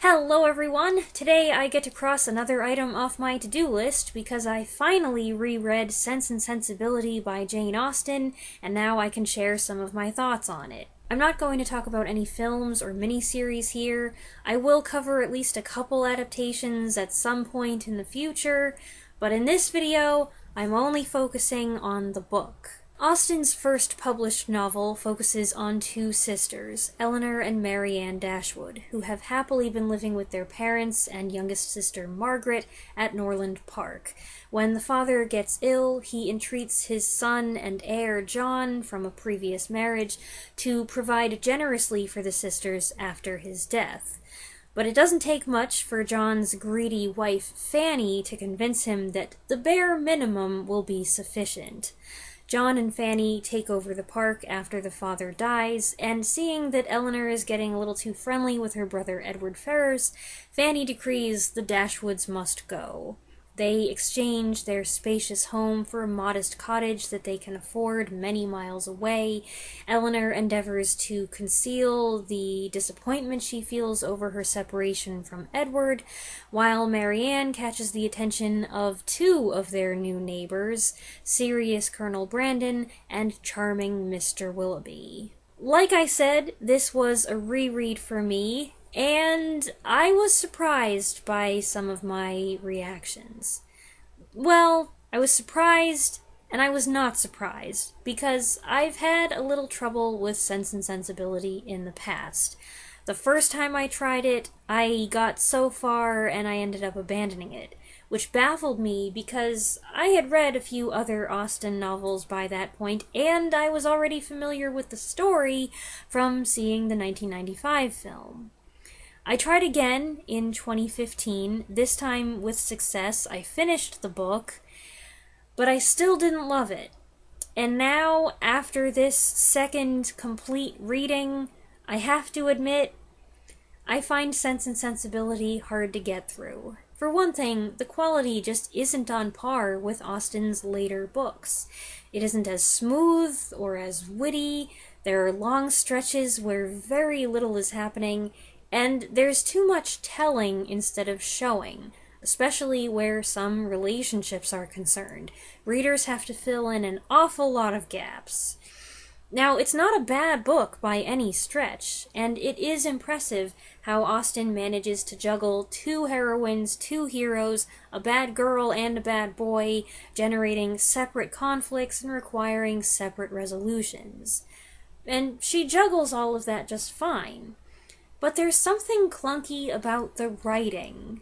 Hello everyone! Today I get to cross another item off my to-do list because I finally reread Sense and Sensibility by Jane Austen, and now I can share some of my thoughts on it. I'm not going to talk about any films or miniseries here. I will cover at least a couple adaptations at some point in the future, but in this video, I'm only focusing on the book. Austen's first published novel focuses on two sisters, Eleanor and Mary Ann Dashwood, who have happily been living with their parents and youngest sister Margaret at Norland Park. When the father gets ill, he entreats his son and heir John from a previous marriage to provide generously for the sisters after his death. But it doesn't take much for John's greedy wife Fanny to convince him that the bare minimum will be sufficient. John and Fanny take over the park after the father dies, and seeing that Eleanor is getting a little too friendly with her brother Edward Ferrars, Fanny decrees the Dashwoods must go. They exchange their spacious home for a modest cottage that they can afford many miles away. Eleanor endeavors to conceal the disappointment she feels over her separation from Edward, while Mary Ann catches the attention of two of their new neighbors, serious Colonel Brandon and charming Mr. Willoughby. Like I said, this was a reread for me, and I was surprised by some of my reactions. Well, I was surprised, and I was not surprised, because I've had a little trouble with Sense and Sensibility in the past. The first time I tried it, I got so far and I ended up abandoning it, which baffled me because I had read a few other Austen novels by that point, and I was already familiar with the story from seeing the 1995 film. I tried again in 2015, this time with success. I finished the book, but I still didn't love it. And now, after this second complete reading, I have to admit, I find Sense and Sensibility hard to get through. For one thing, the quality just isn't on par with Austen's later books. It isn't as smooth or as witty, there are long stretches where very little is happening, and there's too much telling instead of showing, especially where some relationships are concerned. Readers have to fill in an awful lot of gaps. Now, it's not a bad book by any stretch, and it is impressive how Austen manages to juggle two heroines, two heroes, a bad girl and a bad boy, generating separate conflicts and requiring separate resolutions. And she juggles all of that just fine. But there's something clunky about the writing.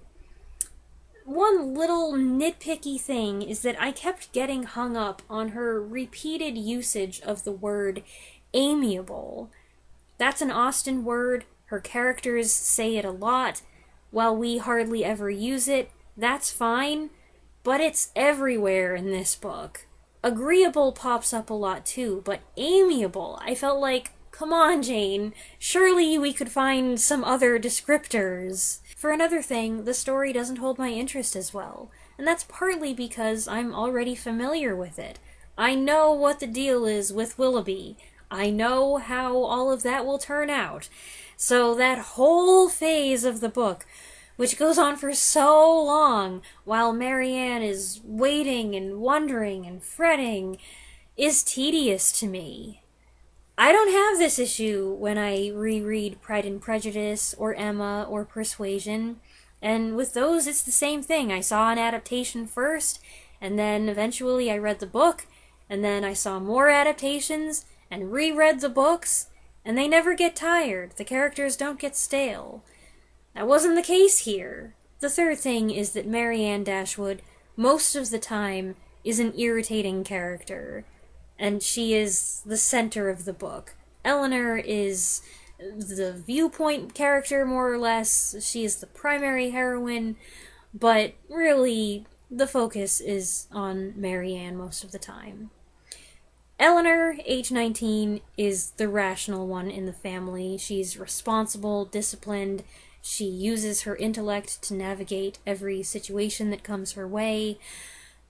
One little nitpicky thing is that I kept getting hung up on her repeated usage of the word amiable. That's an Austen word, her characters say it a lot, while we hardly ever use it. That's fine, but it's everywhere in this book. Agreeable pops up a lot too, but amiable, I felt like, come on, Jane, surely we could find some other descriptors. For another thing, the story doesn't hold my interest as well, and that's partly because I'm already familiar with it. I know what the deal is with Willoughby. I know how all of that will turn out. So that whole phase of the book, which goes on for so long, while Mary Ann is waiting and wondering and fretting, is tedious to me. I don't have this issue when I reread Pride and Prejudice, or Emma, or Persuasion, and with those it's the same thing. I saw an adaptation first, and then eventually I read the book, and then I saw more adaptations, and reread the books, and they never get tired. The characters don't get stale. That wasn't the case here. The third thing is that Mary Ann Dashwood, most of the time, is an irritating character, and she is the center of the book. Eleanor is the viewpoint character, more or less. She is the primary heroine, but really, the focus is on Mary Ann most of the time. Eleanor, age 19, is the rational one in the family. She's responsible, disciplined. She uses her intellect to navigate every situation that comes her way.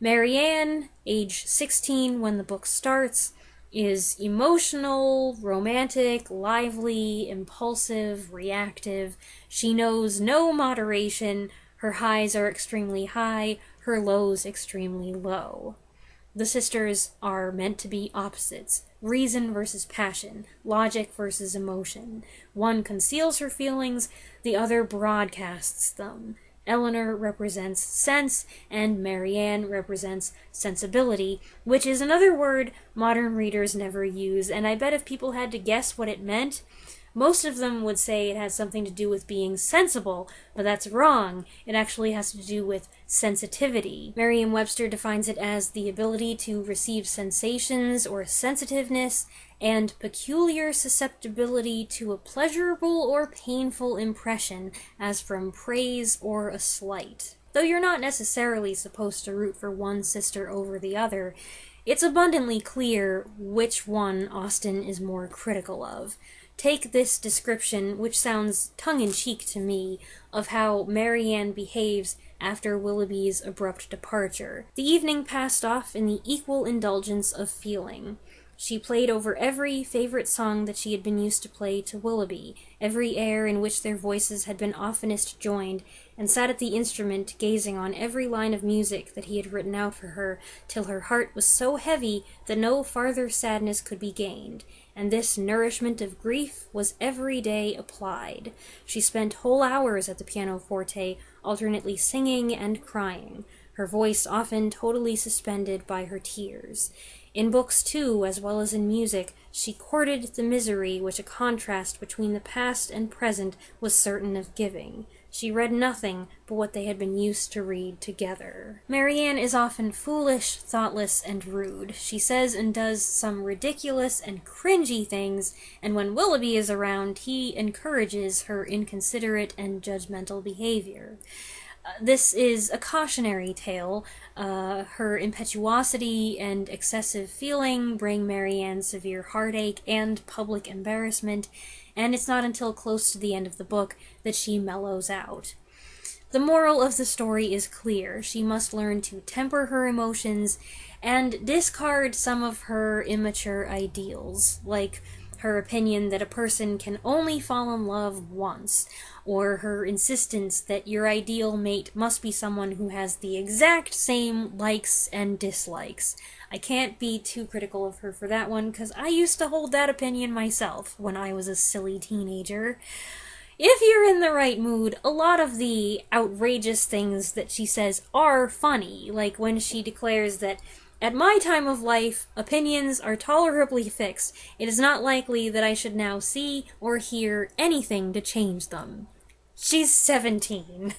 Mary Ann, age 16 when the book starts, is emotional, romantic, lively, impulsive, reactive. She knows no moderation. Her highs are extremely high, her lows extremely low. The sisters are meant to be opposites. Reason versus passion, logic versus emotion. One conceals her feelings, the other broadcasts them. Eleanor represents sense, and Marianne represents sensibility, which is another word modern readers never use, and I bet if people had to guess what it meant, most of them would say it has something to do with being sensible, but that's wrong. It actually has to do with sensitivity. Merriam-Webster defines it as the ability to receive sensations or sensitiveness and peculiar susceptibility to a pleasurable or painful impression, as from praise or a slight. Though you're not necessarily supposed to root for one sister over the other, it's abundantly clear which one Austen is more critical of. Take this description, which sounds tongue-in-cheek to me, of how Marianne behaves after Willoughby's abrupt departure. The evening passed off in the equal indulgence of feeling. She played over every favorite song that she had been used to play to Willoughby, every air in which their voices had been oftenest joined, and sat at the instrument gazing on every line of music that he had written out for her, till her heart was so heavy that no farther sadness could be gained, and this nourishment of grief was every day applied. She spent whole hours at the pianoforte, alternately singing and crying, her voice often totally suspended by her tears. In books, too, as well as in music, she courted the misery which a contrast between the past and present was certain of giving. She read nothing but what they had been used to read together. Marianne is often foolish, thoughtless, and rude. She says and does some ridiculous and cringy things, and when Willoughby is around, he encourages her inconsiderate and judgmental behavior. This is a cautionary tale. Her impetuosity and excessive feeling bring Marianne severe heartache and public embarrassment, and it's not until close to the end of the book that she mellows out. The moral of the story is clear. She must learn to temper her emotions and discard some of her immature ideals, like her opinion that a person can only fall in love once, or her insistence that your ideal mate must be someone who has the exact same likes and dislikes. I can't be too critical of her for that one, because I used to hold that opinion myself when I was a silly teenager. If you're in the right mood, a lot of the outrageous things that she says are funny, like when she declares that at my time of life, opinions are tolerably fixed. It is not likely that I should now see or hear anything to change them. She's 17.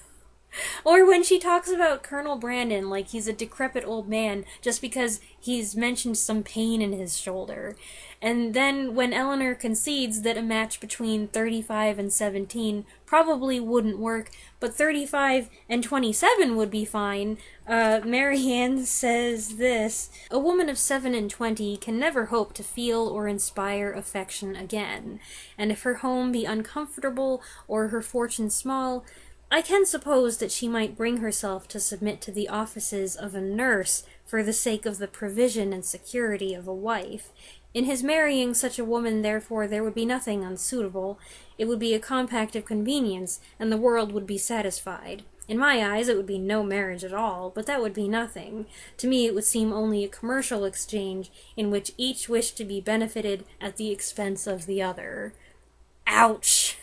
Or when she talks about Colonel Brandon like he's a decrepit old man just because he's mentioned some pain in his shoulder. And then when Eleanor concedes that a match between 35 and 17 probably wouldn't work, but 35 and 27 would be fine, Marianne says this: "A woman of 7 and 20 can never hope to feel or inspire affection again, and if her home be uncomfortable or her fortune small, I can suppose that she might bring herself to submit to the offices of a nurse for the sake of the provision and security of a wife. In his marrying such a woman, therefore, there would be nothing unsuitable. It would be a compact of convenience, and the world would be satisfied. In my eyes, it would be no marriage at all, but that would be nothing. To me, it would seem only a commercial exchange in which each wished to be benefited at the expense of the other." Ouch!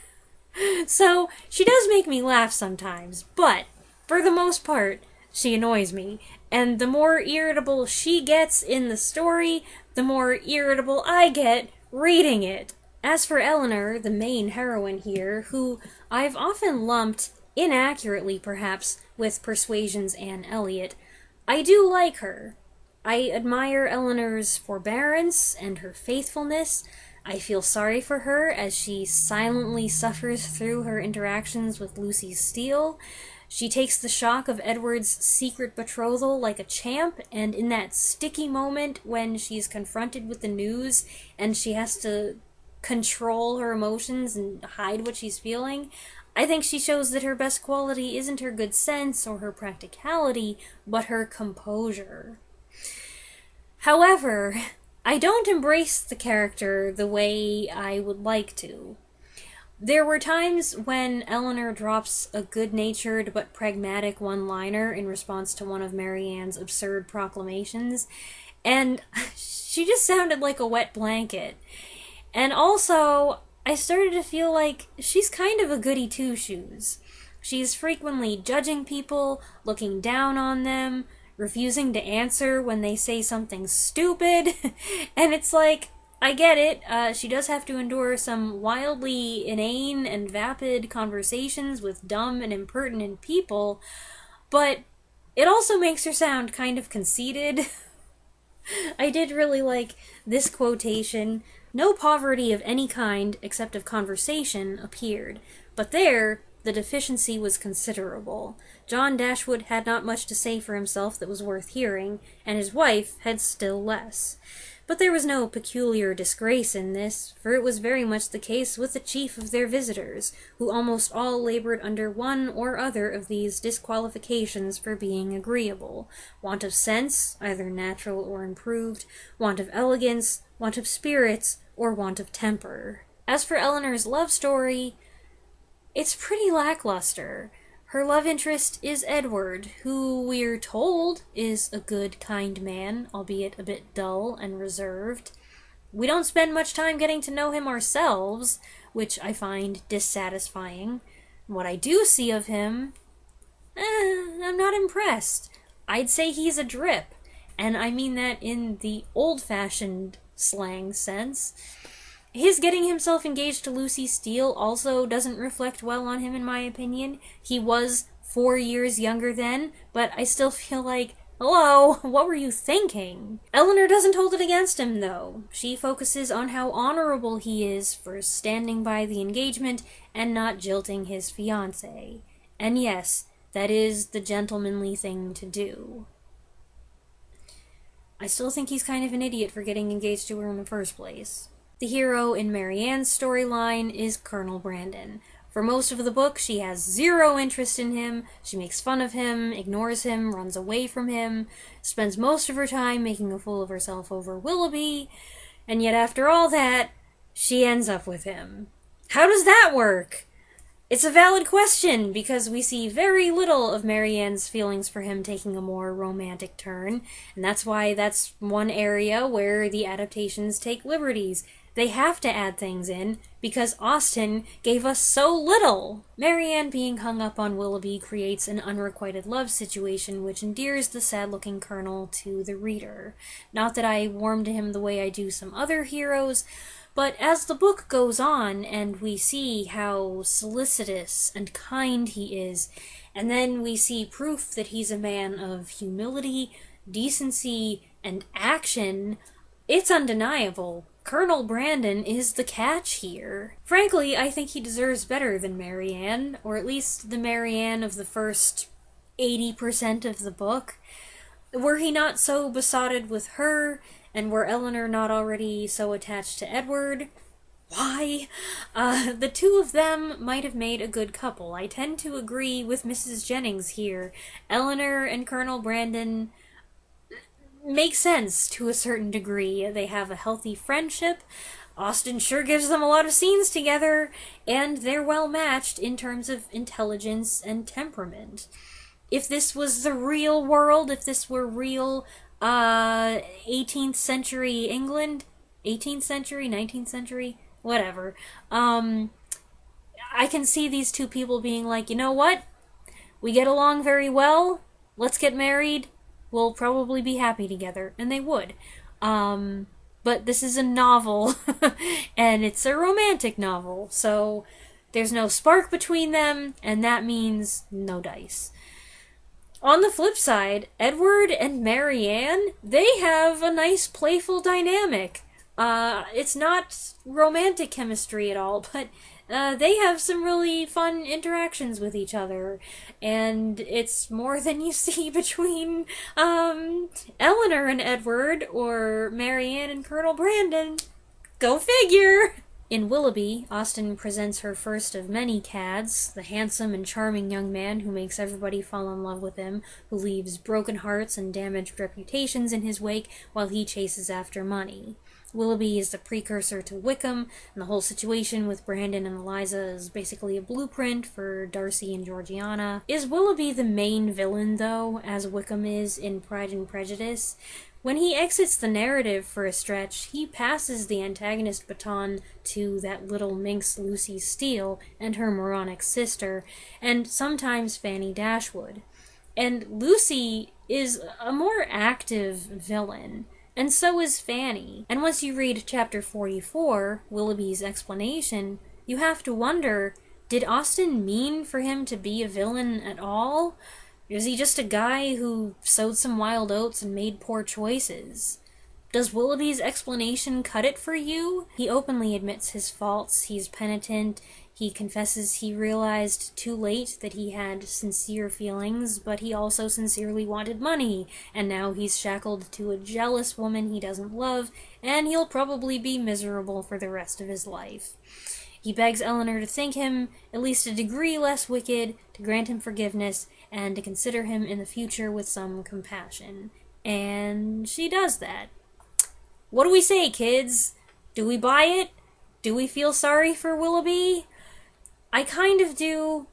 So, she does make me laugh sometimes, but, for the most part, she annoys me. And the more irritable she gets in the story, the more irritable I get reading it. As for Eleanor, the main heroine here, who I've often lumped, inaccurately perhaps, with Persuasion's Anne Elliot, I do like her. I admire Eleanor's forbearance and her faithfulness. I feel sorry for her as she silently suffers through her interactions with Lucy Steele. She takes the shock of Edward's secret betrothal like a champ, and in that sticky moment when she's confronted with the news and she has to control her emotions and hide what she's feeling, I think she shows that her best quality isn't her good sense or her practicality, but her composure. However, I don't embrace the character the way I would like to. There were times when Eleanor drops a good-natured but pragmatic one-liner in response to one of Marianne's absurd proclamations, and she just sounded like a wet blanket. And also, I started to feel like she's kind of a goody two-shoes. She's frequently judging people, looking down on them, refusing to answer when they say something stupid, and it's like, I get it, she does have to endure some wildly inane and vapid conversations with dumb and impertinent people, but it also makes her sound kind of conceited. I did really like this quotation: "No poverty of any kind, except of conversation, appeared, but there the deficiency was considerable. John Dashwood had not much to say for himself that was worth hearing, and his wife had still less. But there was no peculiar disgrace in this, for it was very much the case with the chief of their visitors, who almost all labored under one or other of these disqualifications for being agreeable: want of sense, either natural or improved, want of elegance, want of spirits, or want of temper." As for Eleanor's love story, it's pretty lackluster. Her love interest is Edward, who we're told is a good, kind man, albeit a bit dull and reserved. We don't spend much time getting to know him ourselves, which I find dissatisfying. What I do see of him, I'm not impressed. I'd say he's a drip, and I mean that in the old-fashioned slang sense. His getting himself engaged to Lucy Steele also doesn't reflect well on him, in my opinion. He was 4 years younger then, but I still feel like, hello, what were you thinking? Eleanor doesn't hold it against him, though. She focuses on how honorable he is for standing by the engagement and not jilting his fiancée. And yes, that is the gentlemanly thing to do. I still think he's kind of an idiot for getting engaged to her in the first place. The hero in Marianne's storyline is Colonel Brandon. For most of the book, she has zero interest in him. She makes fun of him, ignores him, runs away from him, spends most of her time making a fool of herself over Willoughby, and yet after all that, she ends up with him. How does that work? It's a valid question, because we see very little of Marianne's feelings for him taking a more romantic turn, and that's why that's one area where the adaptations take liberties. They have to add things in, because Austen gave us so little. Marianne being hung up on Willoughby creates an unrequited love situation which endears the sad-looking colonel to the reader. Not that I warm to him the way I do some other heroes, but as the book goes on and we see how solicitous and kind he is, and then we see proof that he's a man of humility, decency, and action, it's undeniable. Colonel Brandon is the catch here. Frankly, I think he deserves better than Marianne, or at least the Marianne of the first 80% of the book. Were he not so besotted with her, and were Eleanor not already so attached to Edward? Why? The two of them might have made a good couple. I tend to agree with Mrs. Jennings here. Eleanor and Colonel Brandon make sense to a certain degree. They have a healthy friendship. Austen sure gives them a lot of scenes together, and they're well matched in terms of intelligence and temperament. If this was the real world, if this were real 18th century England, 18th century, 19th century, whatever, I can see these two people being like, you know what? We get along very well. Let's get married. We'll probably be happy together. And they would. But this is a novel, and it's a romantic novel, so there's no spark between them, and that means no dice. On the flip side, Edward and Marianne, they have a nice playful dynamic. It's not romantic chemistry at all, but they have some really fun interactions with each other, and it's more than you see between Eleanor and Edward, or Marianne and Colonel Brandon. Go figure! In Willoughby, Austen presents her first of many cads, the handsome and charming young man who makes everybody fall in love with him, who leaves broken hearts and damaged reputations in his wake while he chases after money. Willoughby is the precursor to Wickham, and the whole situation with Brandon and Eliza is basically a blueprint for Darcy and Georgiana. Is Willoughby the main villain, though, as Wickham is in Pride and Prejudice? When he exits the narrative for a stretch, he passes the antagonist baton to that little minx Lucy Steele and her moronic sister, and sometimes Fanny Dashwood. And Lucy is a more active villain. And so is Fanny. And once you read chapter 44, Willoughby's explanation, you have to wonder, did Austen mean for him to be a villain at all? Is he just a guy who sowed some wild oats and made poor choices? Does Willoughby's explanation cut it for you? He openly admits his faults, he's penitent, he confesses he realized too late that he had sincere feelings, but he also sincerely wanted money, and now he's shackled to a jealous woman he doesn't love, and he'll probably be miserable for the rest of his life. He begs Eleanor to think him at least a degree less wicked, to grant him forgiveness, and to consider him in the future with some compassion. And she does that. What do we say, kids? Do we buy it? Do we feel sorry for Willoughby? I kind of do,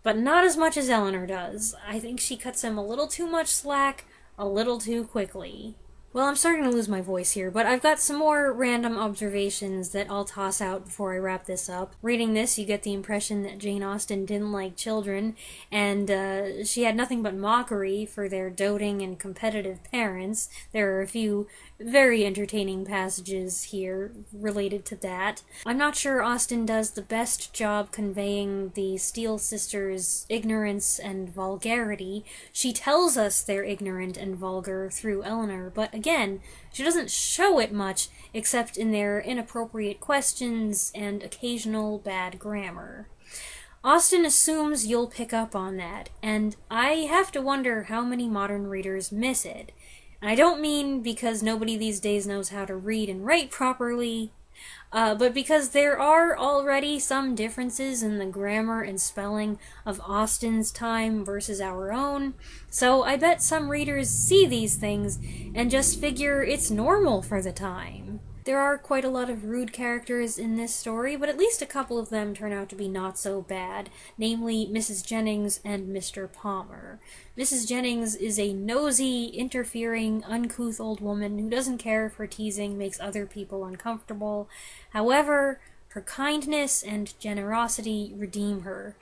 but not as much as Eleanor does. I think she cuts him a little too much slack, a little too quickly. Well, I'm starting to lose my voice here, but I've got some more random observations that I'll toss out before I wrap this up. Reading this, you get the impression that Jane Austen didn't like children, and she had nothing but mockery for their doting and competitive parents. There are a few very entertaining passages here related to that. I'm not sure Austen does the best job conveying the Steele sisters' ignorance and vulgarity. She tells us they're ignorant and vulgar through Eleanor, but again, she doesn't show it much except in their inappropriate questions and occasional bad grammar. Austen assumes you'll pick up on that, and I have to wonder how many modern readers miss it. I don't mean because nobody these days knows how to read and write properly, but because there are already some differences in the grammar and spelling of Austen's time versus our own, so I bet some readers see these things and just figure it's normal for the time. There are quite a lot of rude characters in this story, but at least a couple of them turn out to be not so bad, namely Mrs. Jennings and Mr. Palmer. Mrs. Jennings is a nosy, interfering, uncouth old woman who doesn't care if her teasing makes other people uncomfortable. However, her kindness and generosity redeem her.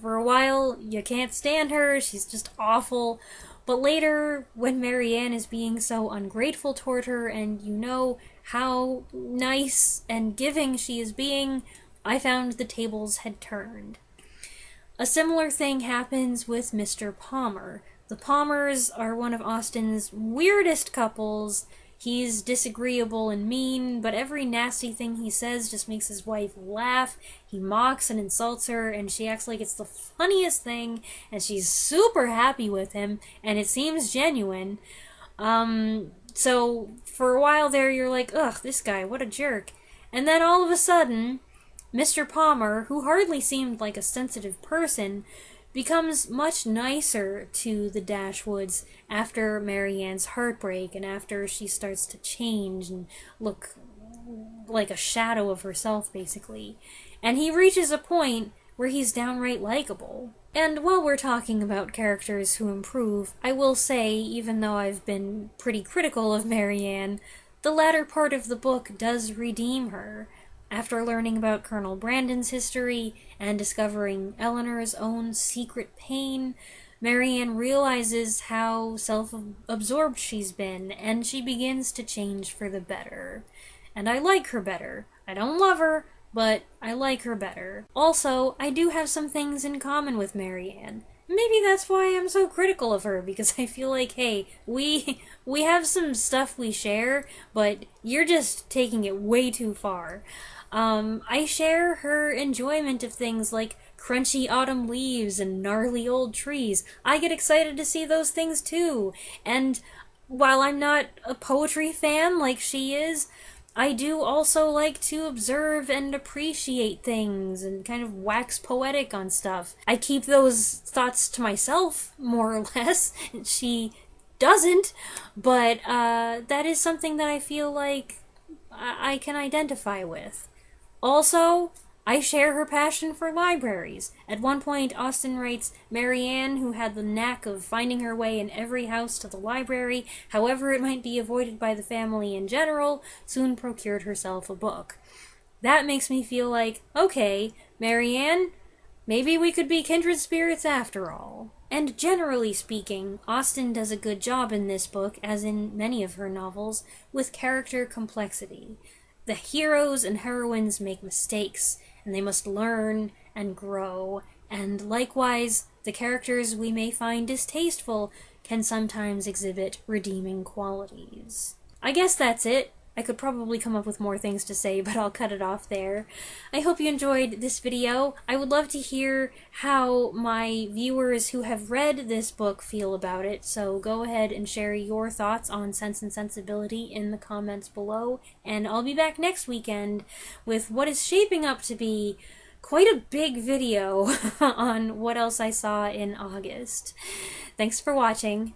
For a while, you can't stand her, she's just awful, but later, when Marianne is being so ungrateful toward her, and you know how nice and giving she is being, I found the tables had turned. A similar thing happens with Mr. Palmer. The Palmers are one of Austen's weirdest couples. He's disagreeable and mean, but every nasty thing he says just makes his wife laugh. He mocks and insults her, and she acts like it's the funniest thing, and she's super happy with him, and it seems genuine. So for a while there, you're like, ugh, this guy, what a jerk. And then all of a sudden, Mr. Palmer, who hardly seemed like a sensitive person, becomes much nicer to the Dashwoods after Marianne's heartbreak and after she starts to change and look like a shadow of herself, basically. And he reaches a point where he's downright likable. And while we're talking about characters who improve, I will say, even though I've been pretty critical of Marianne, the latter part of the book does redeem her. After learning about Colonel Brandon's history and discovering Eleanor's own secret pain, Marianne realizes how self-absorbed she's been, and she begins to change for the better. And I like her better. I don't love her, but I like her better. Also, I do have some things in common with Marianne. Maybe that's why I'm so critical of her, because I feel like, hey, we have some stuff we share, but you're just taking it way too far. I share her enjoyment of things like crunchy autumn leaves and gnarly old trees. I get excited to see those things too. And while I'm not a poetry fan like she is, I do also like to observe and appreciate things and kind of wax poetic on stuff. I keep those thoughts to myself, more or less. She doesn't, but that is something that I feel like I can identify with. Also, I share her passion for libraries. At one point, Austen writes, Marianne, who had the knack of finding her way in every house to the library, however it might be avoided by the family in general, soon procured herself a book. That makes me feel like, okay, Marianne, maybe we could be kindred spirits after all. And generally speaking, Austen does a good job in this book, as in many of her novels, with character complexity. The heroes and heroines make mistakes, and they must learn and grow, and likewise, the characters we may find distasteful can sometimes exhibit redeeming qualities. I guess that's it. I could probably come up with more things to say, but I'll cut it off there. I hope you enjoyed this video. I would love to hear how my viewers who have read this book feel about it, so go ahead and share your thoughts on Sense and Sensibility in the comments below, and I'll be back next weekend with what is shaping up to be quite a big video on what else I saw in August. Thanks for watching.